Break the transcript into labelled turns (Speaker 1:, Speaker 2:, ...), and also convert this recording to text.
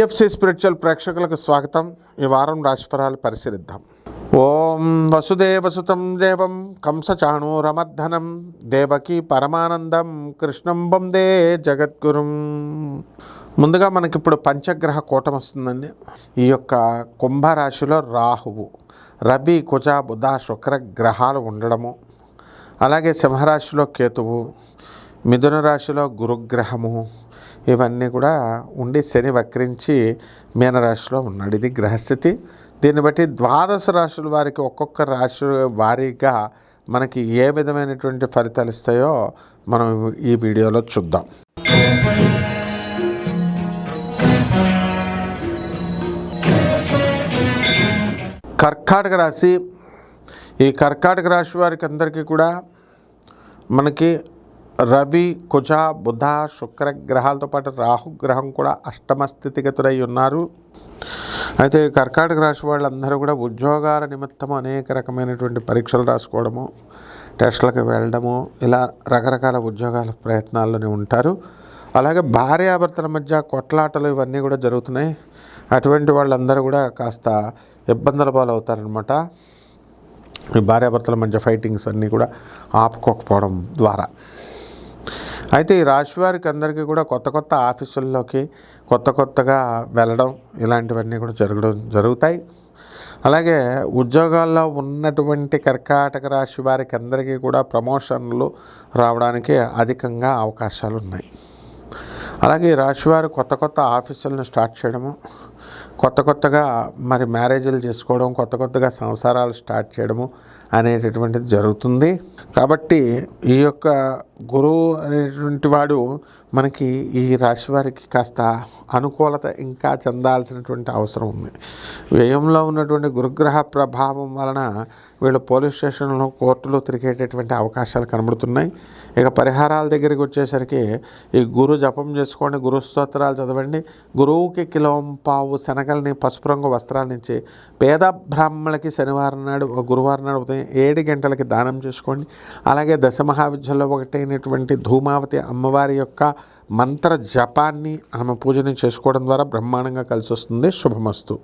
Speaker 1: PFC spiritual ప్రేక్షకులకు స్వాగతం. ఈ వారం రాశిఫలాలు పరిశీలిద్దాం. ఓం వసుదేవసుతం దేవం కంసచాణూరమర్ధనం దేవకీ పరమానందం కృష్ణం వందే జగద్గురుం. ముందుగా మనకిప్పుడు పంచగ్రహ కూటం వస్తుందండి. ఈ యొక్క కుంభరాశిలో రాహువు, రవి, కుజ, బుధ, శుక్ర గ్రహాలు ఉండడము, అలాగే సింహరాశిలో కేతువు, మిథున రాశిలో గురుగ్రహము, ఇవన్నీ కూడా ఉండి శని వక్రించి మీనరాశిలో ఉన్నాడు. ఇది గ్రహస్థితి. దీన్ని బట్టి ద్వాదశ రాశుల వారికి ఒక్కొక్క రాశి వారీగా మనకి ఏ విధమైనటువంటి ఫలితాలు ఇస్తాయో మనం ఈ వీడియోలో చూద్దాం. కర్కాటక రాశి. ఈ కర్కాటక రాశి వారికి అందరికీ కూడా మనకి రవి, కుజ, బుధ, శుక్ర గ్రహాలతో పాటు రాహుగ్రహం కూడా అష్టమ స్థితిగతులై ఉన్నారు. అయితే కర్కాటక రాశి వాళ్ళందరూ కూడా ఉద్యోగాల నిమిత్తం అనేక రకమైనటువంటి పరీక్షలు రాసుకోవడము, టెస్టులకు వెళ్ళడము, ఇలా రకరకాల ఉద్యోగాల ప్రయత్నాల్లోనే ఉంటారు. అలాగే భార్యాభర్తల మధ్య కొట్లాటలు ఇవన్నీ కూడా జరుగుతున్నాయి. అటువంటి వాళ్ళందరూ కూడా కాస్త ఇబ్బందుల పాలవుతారనమాట. ఈ భార్యాభర్తల మధ్య ఫైటింగ్స్ అన్నీ కూడా ఆపుకోకపోవడం ద్వారా. అయితే ఈ రాశి వారికి అందరికీ కూడా కొత్త ఆఫీసుల్లోకి కొత్తగా వెళ్ళడం ఇలాంటివన్నీ కూడా జరుగుతాయి. అలాగే ఉద్యోగాల్లో ఉన్నటువంటి కర్కాటక రాశి వారికి అందరికీ కూడా ప్రమోషన్లు రావడానికి అధికంగా అవకాశాలు ఉన్నాయి. అలాగే ఈ రాశివారు కొత్త ఆఫీసులను స్టార్ట్ చేయడము, కొత్తగా మరి మ్యారేజీలు చేసుకోవడం, కొత్తగా సంసారాలు స్టార్ట్ చేయడము అనేటటువంటిది జరుగుతుంది. కాబట్టి ఈ యొక్క గురువు అనేటువంటి వాడు మనకి ఈ రాశి వారికి కాస్త అనుకూలత ఇంకా చెందాల్సినటువంటి అవసరం ఉంది. వ్యయంలో ఉన్నటువంటి గురుగ్రహ ప్రభావం వలన వీళ్ళు పోలీస్ స్టేషన్లో కోర్టులో తిరిగేటటువంటి అవకాశాలు కనబడుతున్నాయి. ఇక పరిహారాల దగ్గరికి వచ్చేసరికి ఈ గురు జపం చేసుకోండి, గురు స్తోత్రాలు చదవండి, గురువుకి కిలోంపావు శనగల్ని పసుపు రంగు వస్త్రాలనిచ్చి పేద బ్రాహ్మణులకి శనివారం నాడు గురువారం నాడు ఉదయం 7 గంటలకి దానం చేసుకోండి. అలాగే దశమహావిద్యలో ఒకటైనటువంటి ధూమావతి అమ్మవారి యొక్క మంత్ర జపాన్ని ఆమె పూజని చేసుకోవడం ద్వారా బ్రహ్మాండంగా కలిసి వస్తుంది. శుభమస్తు.